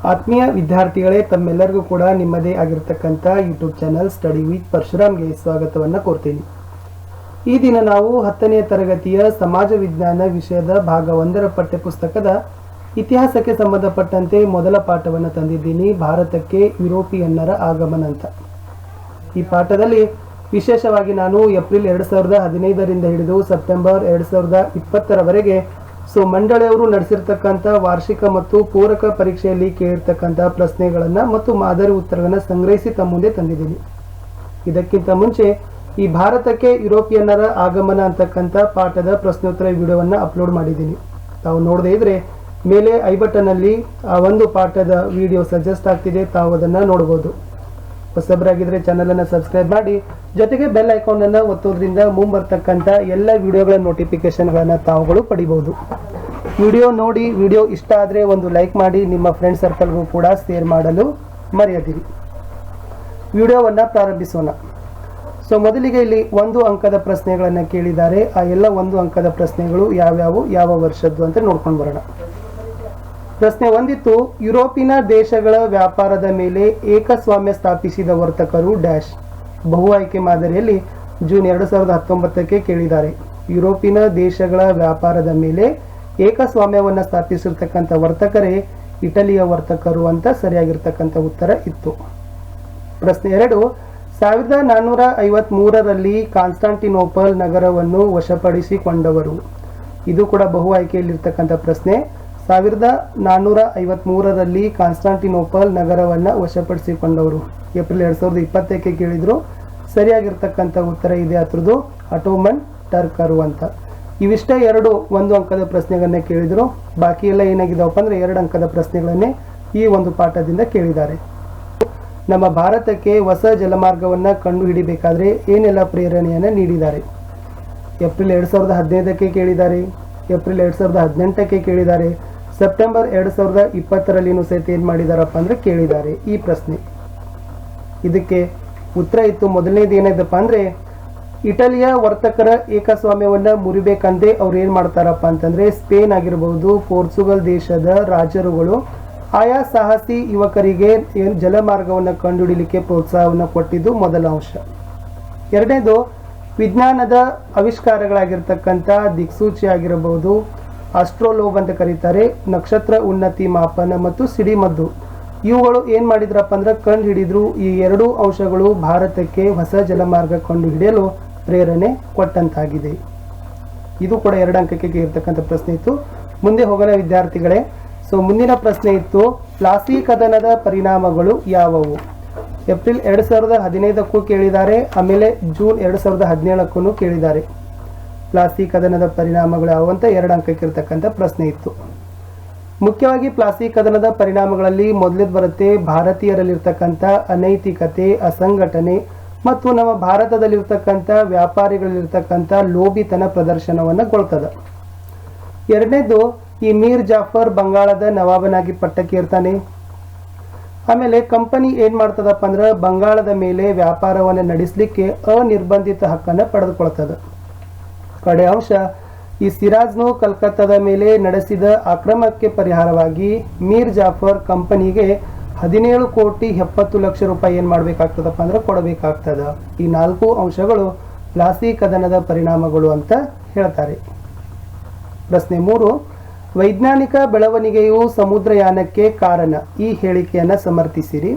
ಆತ್ಮೀಯ ವಿದ್ಯಾರ್ಥಿಗಳೇ, ತಮ್ಮೆಲ್ಲರಿಗೂ ಕೂಡ ನಿಮ್ಮದೇ ಆಗಿರತಕ್ಕಂಥ ಯೂಟ್ಯೂಬ್ ಚಾನಲ್ ಸ್ಟಡಿ ವಿತ್ ಪರಶುರಾಮ್ಗೆ ಸ್ವಾಗತವನ್ನು ಕೋರ್ತೀನಿ. ಈ ದಿನ ನಾವು 10ನೇ ತರಗತಿಯ ಸಮಾಜ ವಿಜ್ಞಾನ ವಿಷಯದ ಭಾಗ 1ರ ಪಠ್ಯಪುಸ್ತಕದ ಇತಿಹಾಸಕ್ಕೆ ಸಂಬಂಧಪಟ್ಟಂತೆ ಮೊದಲ ಪಾಠವನ್ನು ತಂದಿದ್ದೀನಿ. ಭಾರತಕ್ಕೆ ಯುರೋಪಿಯನ್ನರ ಆಗಮನ ಅಂತ. ಈ ಪಾಠದಲ್ಲಿ ವಿಶೇಷವಾಗಿ ನಾನು ಏಪ್ರಿಲ್ 2015ರಿಂದ ಹಿಡಿದು ಸೆಪ್ಟೆಂಬರ್ 2020ರವರೆಗೆ ಮಂಡಳಿಯವರು ನಡೆಸಿರ್ತಕ್ಕಂಥ ವಾರ್ಷಿಕ ಮತ್ತು ಪೂರಕ ಪರೀಕ್ಷೆಯಲ್ಲಿ ಕೇಳಿರ್ತಕ್ಕಂಥ ಪ್ರಶ್ನೆಗಳನ್ನು ಮತ್ತು ಮಾದರಿ ಉತ್ತರಗಳನ್ನು ಸಂಗ್ರಹಿಸಿ ತಮ್ಮ ಮುಂದೆ ತಂದಿದ್ದೀನಿ. ಇದಕ್ಕಿಂತ ಮುಂಚೆ ಈ ಭಾರತಕ್ಕೆ ಯುರೋಪಿಯನ್ನರ ಆಗಮನ ಅಂತಕ್ಕಂಥ ಪಾಠದ ಪ್ರಶ್ನೋತ್ತರ ವಿಡಿಯೋವನ್ನು ಅಪ್ಲೋಡ್ ಮಾಡಿದ್ದೀನಿ. ತಾವು ನೋಡದೇ ಇದ್ರೆ ಮೇಲೆ ಐ ಬಟನ್ನಲ್ಲಿ ಆ ಒಂದು ಪಾಠದ ವಿಡಿಯೋ ಸಜೆಸ್ಟ್ ಆಗ್ತಿದೆ, ತಾವು ಅದನ್ನು ನೋಡ್ಬೋದು. ಹೊಸಬರಾಗಿದ್ದರೆ ಚಾನಲನ್ನು ಸಬ್ಸ್ಕ್ರೈಬ್ ಮಾಡಿ, ಜೊತೆಗೆ ಬೆಲ್ ಐಕಾನನ್ನು ಒತ್ತೋದ್ರಿಂದ ಮುಂಬರ್ತಕ್ಕಂಥ ಎಲ್ಲ ವಿಡಿಯೋಗಳ ನೋಟಿಫಿಕೇಶನ್ಗಳನ್ನು ತಾವುಗಳು ಪಡಿಬಹುದು. ವಿಡಿಯೋ ನೋಡಿ ವಿಡಿಯೋ ಇಷ್ಟ ಆದರೆ ಒಂದು ಲೈಕ್ ಮಾಡಿ, ನಿಮ್ಮ ಫ್ರೆಂಡ್ ಸರ್ಕಲ್ಗೂ ಕೂಡ ಶೇರ್ ಮಾಡಲು ಮರೆಯದಿರಿ. ವಿಡಿಯೋವನ್ನು ಪ್ರಾರಂಭಿಸೋಣ. ಮೊದಲಿಗೆ ಇಲ್ಲಿ 1 ಅಂಕದ ಪ್ರಶ್ನೆಗಳನ್ನು ಕೇಳಿದ್ದಾರೆ. ಆ ಎಲ್ಲ 1 ಅಂಕದ ಪ್ರಶ್ನೆಗಳು ಯಾವ ವರ್ಷದ್ದು ಅಂತ ನೋಡ್ಕೊಂಡು ಬರೋಣ. ಪ್ರಶ್ನೆ 1 ಯುರೋಪಿನ ದೇಶಗಳ ವ್ಯಾಪಾರದ ಮೇಲೆ ಏಕಸ್ವಾಮ್ಯ ಸ್ಥಾಪಿಸಿದ ವರ್ತಕರು ಡ್ಯಾಶ್. ಬಹು ಆಯ್ಕೆ ಮಾದರಿಯಲ್ಲಿ ಜೂನ್ 2019ಕ್ಕೆ ಕೇಳಿದ್ದಾರೆ. ಯುರೋಪಿನ ದೇಶಗಳ ವ್ಯಾಪಾರದ ಮೇಲೆ ಏಕಸ್ವಾಮ್ಯವನ್ನು ಸ್ಥಾಪಿಸಿರ್ತಕ್ಕಂಥ ವರ್ತಕರೇ ಇಟಲಿಯ ವರ್ತಕರು ಅಂತ ಸರಿಯಾಗಿರ್ತಕ್ಕಂಥ ಉತ್ತರ ಇತ್ತು. ಪ್ರಶ್ನೆ 2 1453ರಲ್ಲಿ ಕಾನ್ಸ್ಟಾಂಟಿನೋಪಲ್ ನಗರವನ್ನು ವಶಪಡಿಸಿಕೊಂಡವರು. ಇದು ಕೂಡ ಬಹು ಆಯ್ಕೆಯಲ್ಲಿರ್ತಕ್ಕಂಥ ಪ್ರಶ್ನೆ. 1453ರಲ್ಲಿ ಕಾನ್ಸ್ಟಾಂಟಿನೋಪಲ್ ನಗರವನ್ನು ವಶಪಡಿಸಿಕೊಂಡವರು ಏಪ್ರಿಲ್ 2020ಕ್ಕೆ ಕೇಳಿದ್ರು. ಸರಿಯಾಗಿರ್ತಕ್ಕಂಥ ಉತ್ತರ ಇದೆ ಅದ್ರದ್ದು ಅಟೋಮನ್ ಟರ್ಕರು ಅಂತ. ಇವಿಷ್ಟೇ 1 ಅಂಕದ ಪ್ರಶ್ನೆಗಳನ್ನೇ ಕೇಳಿದ್ರು. ಬಾಕಿ ಎಲ್ಲ ಏನಾಗಿದ್ದಾವಪ್ಪ ಅಂದರೆ 2 ಅಂಕದ ಪ್ರಶ್ನೆಗಳನ್ನೇ ಈ ಒಂದು ಪಾಠದಿಂದ ಕೇಳಿದ್ದಾರೆ. ನಮ್ಮ ಭಾರತಕ್ಕೆ ಹೊಸ ಜಲಮಾರ್ಗವನ್ನು ಕಂಡು ಹಿಡಿಬೇಕಾದ್ರೆ ಏನೆಲ್ಲ ಪ್ರೇರಣೆಯನ್ನು ನೀಡಿದ್ದಾರೆ? ಏಪ್ರಿಲ್ 2015ಕ್ಕೆ ಕೇಳಿದ್ದಾರೆ, ಏಪ್ರಿಲ್ 2018ಕ್ಕೆ ಕೇಳಿದ್ದಾರೆ, ಸೆಪ್ಟೆಂಬರ್ 2020ರಲ್ಲಿನೂ ಸಹಿತ ಏನು ಮಾಡಿದಾರಪ್ಪ ಅಂದರೆ ಕೇಳಿದ್ದಾರೆ ಈ ಪ್ರಶ್ನೆ. ಇದಕ್ಕೆ ಉತ್ತರ ಇತ್ತು. ಮೊದಲನೇದು ಏನಿದೆಪ್ಪ ಅಂದರೆ ಇಟಲಿಯ ವರ್ತಕರ ಏಕಸ್ವಾಮ್ಯವನ್ನು ಮುರಿಬೇಕಂತೆ ಅವ್ರು ಏನು ಮಾಡ್ತಾರಪ್ಪ ಅಂತಂದರೆ ಸ್ಪೇನ್ ಆಗಿರ್ಬೋದು, ಪೋರ್ಚುಗಲ್ ದೇಶದ ರಾಜರುಗಳು ಆಯಾ ಸಾಹಸಿ ಯುವಕರಿಗೆ ಜಲಮಾರ್ಗವನ್ನು ಕಂಡುಹಿಡಲಿಕ್ಕೆ ಪ್ರೋತ್ಸಾಹವನ್ನು ಕೊಟ್ಟಿದ್ದು ಮೊದಲ ಅಂಶ. ಎರಡನೇದು ವಿಜ್ಞಾನದ ಆವಿಷ್ಕಾರಗಳಾಗಿರ್ತಕ್ಕಂಥ ದಿಕ್ಸೂಚಿ ಆಗಿರಬಹುದು, ಆಸ್ಟ್ರೋಲೋಬ್ ಅಂತ ಕರೀತಾರೆ, ನಕ್ಷತ್ರ ಉನ್ನತಿ ಮಾಪನ ಮತ್ತು ಸಿಡಿಮದ್ದು, ಇವುಗಳು ಏನು ಮಾಡಿದ್ರಪ್ಪ ಅಂದ್ರೆ ಕಂಡು ಹಿಡಿದ್ರು. ಈ 2 ಅಂಶಗಳು ಭಾರತಕ್ಕೆ ಹೊಸ ಜಲಮಾರ್ಗ ಕಂಡು ಹಿಡಿಯಲು ಪ್ರೇರಣೆ ಕೊಟ್ಟಂತಾಗಿದೆ. ಇದು ಕೂಡ 2 ಅಂಕಕ್ಕೆ ಇರ್ತಕ್ಕಂಥ ಪ್ರಶ್ನೆ ಇತ್ತು. ಮುಂದೆ ಹೋಗೋಣ ವಿದ್ಯಾರ್ಥಿಗಳೇ. ಮುಂದಿನ ಪ್ರಶ್ನೆ ಇತ್ತು ಪ್ಲಾಸಿ ಕದನದ ಪರಿಣಾಮಗಳು ಯಾವುವು? ಏಪ್ರಿಲ್ 2015ಕ್ಕೂ ಕೇಳಿದ್ದಾರೆ, ಆಮೇಲೆ ಜೂನ್ 2017ಕ್ಕೂ ಕೇಳಿದ್ದಾರೆ. ಪ್ಲಾಸಿ ಕದನದ ಪರಿಣಾಮಗಳು ಯಾವುವು ಅಂತ 2 ಅಂಕಕ್ಕೆ ಇರ್ತಕ್ಕಂಥ ಪ್ರಶ್ನೆ ಇತ್ತು. ಮುಖ್ಯವಾಗಿ ಪ್ಲಾಸಿ ಕದನದ ಪರಿಣಾಮಗಳಲ್ಲಿ ಮೊದಲೇದು ಬರುತ್ತೆ ಭಾರತೀಯರಲ್ಲಿರ್ತಕ್ಕಂಥ ಅನೈತಿಕತೆ, ಅಸಂಘಟನೆ ಮತ್ತು ನಮ್ಮ ಭಾರತದಲ್ಲಿರ್ತಕ್ಕಂಥ ವ್ಯಾಪಾರಿಗಳಲ್ಲಿರ್ತಕ್ಕಂಥ ಲೋಭಿತನ ಪ್ರದರ್ಶನವನ್ನು ಎರಡನೇದು ಈ ಮೀರ್ ಜಾಫರ್ ಬಂಗಾಳದ ನವಾಬನಾಗಿ ಪಟ್ಟಕ್ಕೇರ್ತಾನೆ. ಆಮೇಲೆ ಕಂಪನಿ ಏನು ಮಾಡ್ತದಪ್ಪ ಅಂದ್ರೆ ಬಂಗಾಳದ ಮೇಲೆ ವ್ಯಾಪಾರವನ್ನು ನಡೆಸಲಿಕ್ಕೆ ಅನಿರ್ಬಂಧಿತ ಹಕ್ಕನ್ನು ಪಡೆದುಕೊಳ್ತದೆ. ಕಡೆ ಅಂಶ ಈ ಸಿರಾಜ್ನು ಕಲ್ಕತ್ತಾದ ಮೇಲೆ ನಡೆಸಿದ ಆಕ್ರಮಣಕ್ಕೆ ಪರಿಹಾರವಾಗಿ ಮೀರ್ ಜಾಫರ್ ಕಂಪನಿಗೆ 17,70,00,000 ರೂಪಾಯಿ ಏನು ಮಾಡಬೇಕಾಗ್ತದಪ್ಪ ಅಂದ್ರೆ ಕೊಡಬೇಕಾಗ್ತದ. ಈ 4 ಅಂಶಗಳು ಪ್ಲಾಸಿ ಕದನದ ಪರಿಣಾಮಗಳು ಅಂತ ಹೇಳ್ತಾರೆ. ಪ್ರಶ್ನೆ 3 ವೈಜ್ಞಾನಿಕ ಬೆಳವಣಿಗೆಯು ಸಮುದ್ರಯಾನಕ್ಕೆ ಕಾರಣ, ಈ ಹೇಳಿಕೆಯನ್ನು ಸಮರ್ಥಿಸಿರಿ.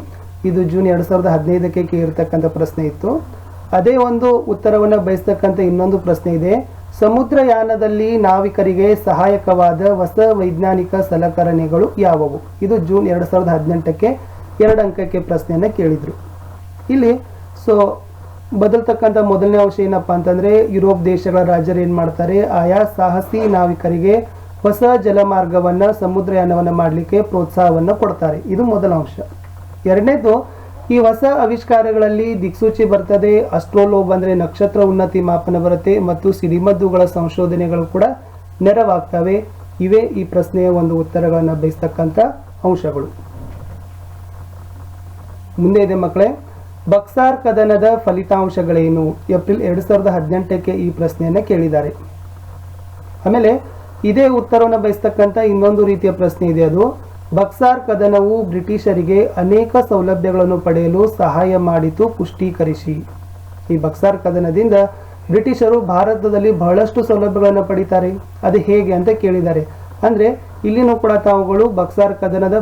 ಇದು ಜೂನ್ 2015ಕ್ಕೆ ಇರತಕ್ಕಂಥ ಪ್ರಶ್ನೆ ಇತ್ತು. ಅದೇ ಒಂದು ಉತ್ತರವನ್ನು ಬಯಸ್ತಕ್ಕಂಥ ಇನ್ನೊಂದು ಪ್ರಶ್ನೆ ಇದೆ. ಸಮುದ್ರಯಾನದಲ್ಲಿ ನಾವಿಕರಿಗೆ ಸಹಾಯಕವಾದ ಹೊಸ ವೈಜ್ಞಾನಿಕ ಸಲಕರಣೆಗಳು ಯಾವುವು? ಇದು ಜೂನ್ 2018ಕ್ಕೆ 2 ಅಂಕಕ್ಕೆ ಪ್ರಶ್ನೆಯನ್ನು ಕೇಳಿದರು. ಇಲ್ಲಿ ಬದಲ್ತಕ್ಕಂಥ ಮೊದಲನೇ ಅಂಶ ಏನಪ್ಪ ಅಂತಂದರೆ ಯುರೋಪ್ ದೇಶಗಳ ರಾಜರು ಏನು ಮಾಡ್ತಾರೆ, ಆಯಾ ಸಾಹಸಿ ನಾವಿಕರಿಗೆ ಹೊಸ ಜಲಮಾರ್ಗವನ್ನು ಸಮುದ್ರಯಾನವನ್ನು ಮಾಡಲಿಕ್ಕೆ ಪ್ರೋತ್ಸಾಹವನ್ನು ಕೊಡ್ತಾರೆ. ಇದು ಮೊದಲ ಅಂಶ. ಎರಡನೇದು ಈ ಹೊಸ ಆವಿಷ್ಕಾರಗಳಲ್ಲಿ ದಿಕ್ಸೂಚಿ ಬರ್ತದೆ, ಅಸ್ಟ್ರೋಲೋಬ್ ಅಂದರೆ ನಕ್ಷತ್ರ ಉನ್ನತಿ ಮಾಪನ ಬರುತ್ತೆ, ಮತ್ತು ಸಿಡಿಮದ್ದುಗಳ ಸಂಶೋಧನೆಗಳು ಕೂಡ ನೆರವಾಗ್ತವೆ. ಇವೇ ಈ ಪ್ರಶ್ನೆಯ ಒಂದು ಉತ್ತರಗಳನ್ನು ಬಯಸ್ತಕ್ಕಂಥ ಅಂಶಗಳು. ಮುಂದೆ ಇದೆ ಮಕ್ಕಳೇ, ಬಕ್ಸಾರ್ ಕದನದ ಫಲಿತಾಂಶಗಳೇನು? ಏಪ್ರಿಲ್ 2018ಕ್ಕೆ ಈ ಪ್ರಶ್ನೆಯನ್ನು ಕೇಳಿದ್ದಾರೆ. ಆಮೇಲೆ ಇದೇ ಉತ್ತರವನ್ನು ಬಯಸ್ತಕ್ಕಂಥ ಇನ್ನೊಂದು ರೀತಿಯ ಪ್ರಶ್ನೆ ಇದೆ. ಅದು ಬಕ್ಸಾರ್ ಕದನವು ಬ್ರಿಟಿಷರಿಗೆ ಅನೇಕ ಸೌಲಭ್ಯಗಳನ್ನು ಪಡೆಯಲು ಸಹಾಯ ಮಾಡಿತು, ಪುಷ್ಟೀಕರಿಸಿ. ಈ ಬಕ್ಸಾರ್ ಕದನದಿಂದ ಬ್ರಿಟಿಷರು ಭಾರತದಲ್ಲಿ ಬಹಳಷ್ಟು ಸೌಲಭ್ಯಗಳನ್ನು ಪಡಿತಾರೆ. ಅದು ಹೇಗೆ ಅಂತ ಕೇಳಿದ್ದಾರೆ. ಅಂದರೆ ಇಲ್ಲಿನೂ ಕೂಡ ತಾವುಗಳು ಬಕ್ಸಾರ್ ಕದನದ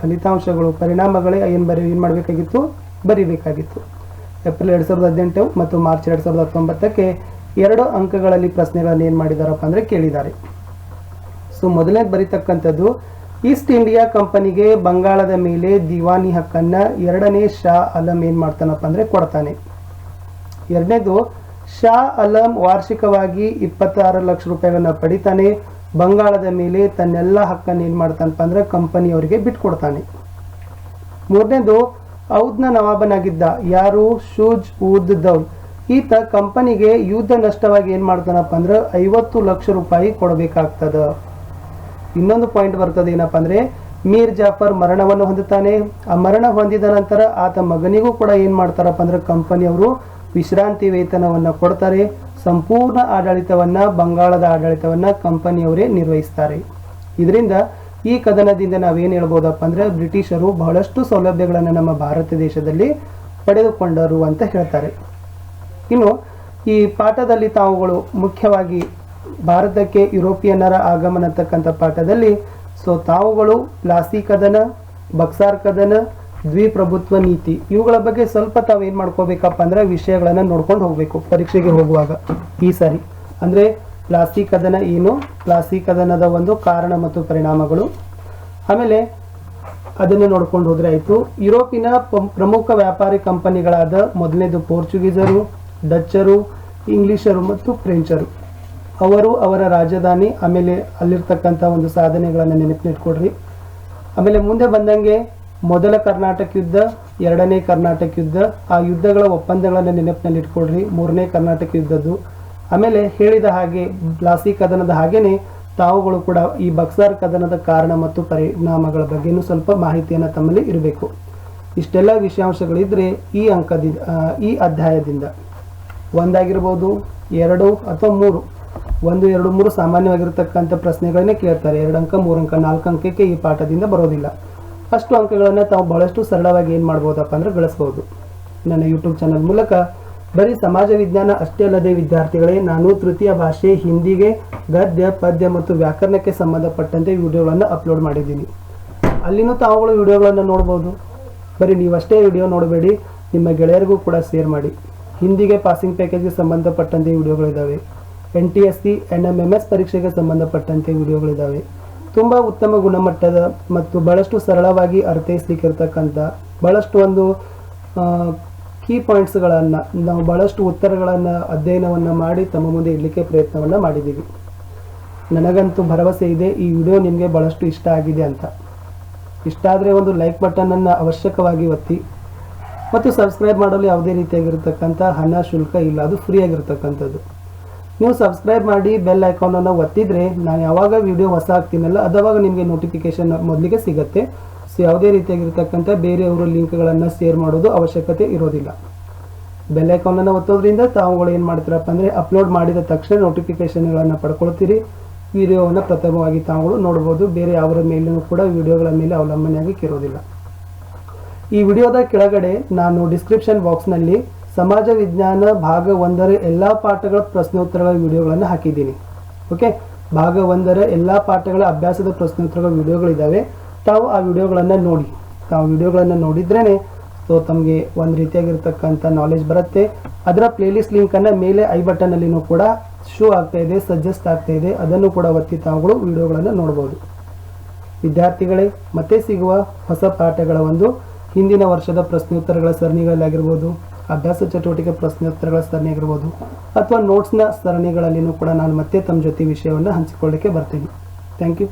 ಫಲಿತಾಂಶಗಳು ಪರಿಣಾಮಗಳೇ ಏನು ಮಾಡಬೇಕಾಗಿತ್ತು, ಬರಿಬೇಕಾಗಿತ್ತು. ಏಪ್ರಿಲ್ 2018 ಮತ್ತು ಮಾರ್ಚ್ 2019ಕ್ಕೆ 2 ಅಂಕಗಳಲ್ಲಿ ಪ್ರಶ್ನೆಗಳನ್ನು ಏನು ಮಾಡಿದಾರಪ್ಪ ಅಂದರೆ ಕೇಳಿದ್ದಾರೆ. ಸೊ ಮೊದಲನೇದು ಬರೀತಕ್ಕಂಥದ್ದು, ಈಸ್ಟ್ ಇಂಡಿಯಾ ಕಂಪನಿಗೆ ಬಂಗಾಳದ ಮೇಲೆ ದಿವಾನಿ ಹಕ್ಕನ್ನು 2ನೇ ಶಾ ಆಲಂ ಏನು ಮಾಡ್ತಾನಪ್ಪ ಅಂದರೆ ಕೊಡ್ತಾನೆ. ಎರಡನೇದು, ಶಾ ಆಲಂ ವಾರ್ಷಿಕವಾಗಿ 26 ಲಕ್ಷ ರೂಪಾಯಿಗಳನ್ನ ಪಡಿತಾನೆ. ಬಂಗಾಳದ ಮೇಲೆ ತನ್ನೆಲ್ಲ ಹಕ್ಕನ್ನು ಏನು ಮಾಡ್ತಾನಪ್ಪ ಅಂದ್ರೆ ಕಂಪನಿಯವರಿಗೆ ಬಿಟ್ಕೊಡ್ತಾನೆ. ಮೂರನೇದು, ಔದ್ನ ನವಾಬನಾಗಿದ್ದ ಯಾರು, ಶೂಜ್ ಉದ್ ದೌಲ್, ಈತ ಕಂಪನಿಗೆ ಯುದ್ಧ ನಷ್ಟವಾಗಿ ಏನು ಮಾಡ್ತಾನಪ್ಪ ಅಂದ್ರೆ 50 ಲಕ್ಷ ರೂಪಾಯಿ ಕೊಡಬೇಕಾಗ್ತದ. ಇನ್ನೊಂದು ಪಾಯಿಂಟ್ ಬರ್ತದೆ, ಏನಪ್ಪ ಅಂದ್ರೆ ಮೀರ್ ಜಾಫರ್ ಮರಣವನ್ನು ಹೊಂದುತ್ತಾನೆ. ಆ ಮರಣ ಹೊಂದಿದ ನಂತರ ಆತ ಮಗನಿಗೂ ಕೂಡ ಏನು ಮಾಡ್ತಾರಪ್ಪ ಅಂದ್ರೆ ಕಂಪನಿಯವರು ವಿಶ್ರಾಂತಿ ವೇತನವನ್ನು ಕೊಡ್ತಾರೆ. ಸಂಪೂರ್ಣ ಆಡಳಿತವನ್ನ, ಬಂಗಾಳದ ಆಡಳಿತವನ್ನ ಕಂಪನಿಯವರೇ ನಿರ್ವಹಿಸ್ತಾರೆ. ಇದರಿಂದ ಈ ಕದನದಿಂದ ನಾವೇನು ಹೇಳ್ಬೋದಪ್ಪ ಅಂದ್ರೆ ಬ್ರಿಟಿಷರು ಬಹಳಷ್ಟು ಸೌಲಭ್ಯಗಳನ್ನು ನಮ್ಮ ಭಾರತ ದೇಶದಲ್ಲಿ ಪಡೆದುಕೊಂಡರು ಅಂತ ಹೇಳ್ತಾರೆ. ಇನ್ನು ಈ ಪಾಠದಲ್ಲಿ ತಾವುಗಳು ಮುಖ್ಯವಾಗಿ ಭಾರತಕ್ಕೆ ಯುರೋಪಿಯನ್ನರ ಆಗಮನ ಅಂತಕ್ಕಂಥ ಪಾಠದಲ್ಲಿ ತಾವುಗಳು ಪ್ಲಾಸಿ ಕದನ, ಬಕ್ಸಾರ್ ಕದನ, ದ್ವಿಪ್ರಭುತ್ವ ನೀತಿ ಇವುಗಳ ಬಗ್ಗೆ ಸ್ವಲ್ಪ ತಾವೇನು ಮಾಡ್ಕೋಬೇಕಪ್ಪ ಅಂದ್ರೆ ವಿಷಯಗಳನ್ನು ನೋಡ್ಕೊಂಡು ಹೋಗಬೇಕು ಪರೀಕ್ಷೆಗೆ ಹೋಗುವಾಗ. ಈ ಸಾರಿ ಅಂದರೆ ಪ್ಲಾಸಿ ಕದನ ಏನು, ಪ್ಲಾಸಿ ಕದನದ ಒಂದು ಕಾರಣ ಮತ್ತು ಪರಿಣಾಮಗಳು, ಆಮೇಲೆ ಅದನ್ನು ನೋಡ್ಕೊಂಡು ಹೋದ್ರೆ ಆಯಿತು. ಯುರೋಪಿನ ಪ್ರಮುಖ ವ್ಯಾಪಾರಿ ಕಂಪನಿಗಳಾದ ಮೊದಲನೇದು ಪೋರ್ಚುಗೀಸರು, ಡಚ್ಚರು, ಇಂಗ್ಲಿಷರು ಮತ್ತು ಫ್ರೆಂಚರು, ಅವರು ಅವರ ರಾಜಧಾನಿ, ಆಮೇಲೆ ಅಲ್ಲಿರ್ತಕ್ಕಂಥ ಒಂದು ಸಾಧನೆಗಳನ್ನು ನೆನಪಿನಿಟ್ಕೊಡ್ರಿ. ಆಮೇಲೆ ಮುಂದೆ ಬಂದಂಗೆ ಮೊದಲ ಕರ್ನಾಟಕ ಯುದ್ಧ, ಎರಡನೇ ಕರ್ನಾಟಕ ಯುದ್ಧ, ಆ ಯುದ್ಧಗಳ ಒಪ್ಪಂದಗಳನ್ನು ನೆನಪಿನಲ್ಲಿ ಇಟ್ಕೊಡ್ರಿ. ಮೂರನೇ ಕರ್ನಾಟಕ ಯುದ್ಧದ್ದು, ಆಮೇಲೆ ಹೇಳಿದ ಹಾಗೆ ಪ್ಲಾಸಿ ಕದನದ ಹಾಗೇನೆ ತಾವುಗಳು ಕೂಡ ಈ ಬಕ್ಸಾರ್ ಕದನದ ಕಾರಣ ಮತ್ತು ಪರಿಣಾಮಗಳ ಬಗ್ಗೆನೂ ಸ್ವಲ್ಪ ಮಾಹಿತಿಯನ್ನು ತಮ್ಮಲ್ಲಿ ಇರಬೇಕು. ಇಷ್ಟೆಲ್ಲ ವಿಷಯಾಂಶಗಳಿದ್ರೆ ಈ ಅಧ್ಯಾಯದಿಂದ ಒಂದಾಗಿರ್ಬೋದು, 2 ಅಥವಾ 3, 1, 2, 3 ಸಾಮಾನ್ಯವಾಗಿರ್ತಕ್ಕಂಥ ಪ್ರಶ್ನೆಗಳನ್ನೇ ಕೇಳ್ತಾರೆ. 2 ಅಂಕ, 3 ಅಂಕ, 4 ಅಂಕಕ್ಕೆ ಈ ಪಾಠದಿಂದ ಬರೋದಿಲ್ಲ. ಅಷ್ಟು ಅಂಕಗಳನ್ನು ತಾವು ಬಹಳಷ್ಟು ಸರಳವಾಗಿ ಏನು ಮಾಡ್ಬೋದಪ್ಪ ಅಂದ್ರೆ ಗಳಿಸ್ಬೋದು. ನನ್ನ ಯೂಟ್ಯೂಬ್ ಚಾನಲ್ ಮೂಲಕ ಬರೀ ಸಮಾಜ ವಿಜ್ಞಾನ ಅಷ್ಟೇ ಅಲ್ಲದೆ ವಿದ್ಯಾರ್ಥಿಗಳೇ, ನಾನು ತೃತೀಯ ಭಾಷೆ ಹಿಂದಿಗೆ ಗದ್ಯ, ಪದ್ಯ ಮತ್ತು ವ್ಯಾಕರಣಕ್ಕೆ ಸಂಬಂಧಪಟ್ಟಂತೆ ವಿಡಿಯೋಗಳನ್ನು ಅಪ್ಲೋಡ್ ಮಾಡಿದ್ದೀನಿ. ಅಲ್ಲಿನೂ ತಾವುಗಳು ವಿಡಿಯೋಗಳನ್ನು ನೋಡ್ಬೋದು. ಬರೀ ನೀವಷ್ಟೇ ವಿಡಿಯೋ ನೋಡಬೇಡಿ, ನಿಮ್ಮ ಗೆಳೆಯರಿಗೂ ಕೂಡ ಶೇರ್ ಮಾಡಿ. ಹಿಂದಿಗೆ ಪಾಸಿಂಗ್ ಪ್ಯಾಕೇಜ್ಗೆ ಸಂಬಂಧಪಟ್ಟಂತೆ ವಿಡಿಯೋಗಳಿದ್ದಾವೆ. NTSC NMMS ಪರೀಕ್ಷೆಗೆ ಸಂಬಂಧಪಟ್ಟಂತೆ ವಿಡಿಯೋಗಳಿದ್ದಾವೆ. ತುಂಬ ಉತ್ತಮ ಗುಣಮಟ್ಟದ ಮತ್ತು ಬಹಳಷ್ಟು ಸರಳವಾಗಿ ಅರ್ಥೈಸಲಿಕ್ಕಿರ್ತಕ್ಕಂಥ ಬಹಳಷ್ಟು ಒಂದು ಕೀ ಪಾಯಿಂಟ್ಸ್ಗಳನ್ನು ನಾವು ಬಹಳಷ್ಟು ಉತ್ತರಗಳನ್ನು ಅಧ್ಯಯನವನ್ನು ಮಾಡಿ ತಮ್ಮ ಮುಂದೆ ಇಡಲಿಕ್ಕೆ ಪ್ರಯತ್ನವನ್ನು ಮಾಡಿದ್ದೀವಿ. ನನಗಂತೂ ಭರವಸೆ ಇದೆ ಈ ವಿಡಿಯೋ ನಿಮಗೆ ಬಹಳಷ್ಟು ಇಷ್ಟ ಆಗಿದೆ ಅಂತ. ಇಷ್ಟ ಆದರೆ ಒಂದು ಲೈಕ್ ಬಟನನ್ನು ಅವಶ್ಯಕವಾಗಿ ಒತ್ತಿ ಮತ್ತು ಸಬ್ಸ್ಕ್ರೈಬ್ ಮಾಡಲು ಯಾವುದೇ ರೀತಿಯಾಗಿರ್ತಕ್ಕಂಥ ಹಣ ಶುಲ್ಕ ಇಲ್ಲ, ಅದು ಫ್ರೀ ಆಗಿರ್ತಕ್ಕಂಥದ್ದು. ನೀವು ಸಬ್ಸ್ಕ್ರೈಬ್ ಮಾಡಿ ಬೆಲ್ ಐಕಾನನ್ನು ಒತ್ತಿದರೆ ನಾನು ಯಾವಾಗ ವಿಡಿಯೋ ಹೊಸ ಹಾಕ್ತೀನಲ್ಲ ಅದಾವಾಗ ನಿಮಗೆ ನೋಟಿಫಿಕೇಶನ್ ಮೊದಲಿಗೆ ಸಿಗುತ್ತೆ. ಸೊ ಯಾವುದೇ ರೀತಿಯಾಗಿರ್ತಕ್ಕಂಥ ಬೇರೆಯವರು ಲಿಂಕ್ಗಳನ್ನು ಶೇರ್ ಮಾಡೋದು ಅವಶ್ಯಕತೆ ಇರೋದಿಲ್ಲ. ಬೆಲ್ ಐಕಾನನ್ನು ಒತ್ತೋದ್ರಿಂದ ತಾವುಗಳು ಏನು ಮಾಡ್ತೀರಪ್ಪ ಅಂದರೆ ಅಪ್ಲೋಡ್ ಮಾಡಿದ ತಕ್ಷಣ ನೋಟಿಫಿಕೇಶನ್ಗಳನ್ನು ಪಡ್ಕೊಳ್ತೀರಿ. ವಿಡಿಯೋವನ್ನು ಪ್ರಥಮವಾಗಿ ತಾವುಗಳು ನೋಡ್ಬೋದು. ಬೇರೆ ಅವರ ಮೇಲೂ ಕೂಡ ವಿಡಿಯೋಗಳ ಮೇಲೆ ಅವಲಂಬನೆಯಾಗಿ ಇರೋದಿಲ್ಲ. ಈ ವಿಡಿಯೋದ ಕೆಳಗಡೆ ನಾನು ಡಿಸ್ಕ್ರಿಪ್ಷನ್ ಬಾಕ್ಸ್ನಲ್ಲಿ ಸಮಾಜ ವಿಜ್ಞಾನ ಭಾಗ 1ರ ಎಲ್ಲ ಪಾಠಗಳ ಪ್ರಶ್ನೋತ್ತರಗಳ ವಿಡಿಯೋಗಳನ್ನು ಹಾಕಿದ್ದೀನಿ. ಓಕೆ, ಭಾಗ 1ರ ಎಲ್ಲ ಪಾಠಗಳ ಅಭ್ಯಾಸದ ಪ್ರಶ್ನೋತ್ತರಗಳ ವಿಡಿಯೋಗಳಿದ್ದಾವೆ. ತಾವು ಆ ವಿಡಿಯೋಗಳನ್ನು ನೋಡಿ. ತಾವು ವಿಡಿಯೋಗಳನ್ನು ನೋಡಿದ್ರೇ ತಮಗೆ ಒಂದು ರೀತಿಯಾಗಿರ್ತಕ್ಕಂಥ ನಾಲೆಜ್ ಬರುತ್ತೆ. ಅದರ ಪ್ಲೇಲಿಸ್ಟ್ ಲಿಂಕನ್ನು ಮೇಲೆ ಐ ಬಟನ್ನಲ್ಲಿನೂ ಕೂಡ ಶೋ ಆಗ್ತಾ ಇದೆ, ಸಜೆಸ್ಟ್ ಆಗ್ತಾ ಇದೆ. ಅದನ್ನು ಕೂಡ ಒತ್ತಿ ತಾವುಗಳು ವಿಡಿಯೋಗಳನ್ನು ನೋಡ್ಬೋದು. ವಿದ್ಯಾರ್ಥಿಗಳೇ, ಮತ್ತೆ ಸಿಗುವ ಹೊಸ ಪಾಠಗಳ ಒಂದು ಹಿಂದಿನ ವರ್ಷದ ಪ್ರಶ್ನೋತ್ತರಗಳ ಸರಣಿಗಳಾಗಿರ್ಬೋದು, ಅಭ್ಯಾಸ ಚಟುವಟಿಕೆ ಪ್ರಶ್ನೋತ್ತರಗಳ ಸರಣಿ ಆಗಿರ್ಬೋದು, ಅಥವಾ ನೋಟ್ಸ್ನ ಸರಣಿಗಳಲ್ಲಿನೂ ಕೂಡ ನಾನು ಮತ್ತೆ ತಮ್ಮ ಜೊತೆ ವಿಷಯವನ್ನು ಹಂಚಿಕೊಳ್ಳಿಕ್ಕೆ ಬರ್ತೀನಿ. Thank you.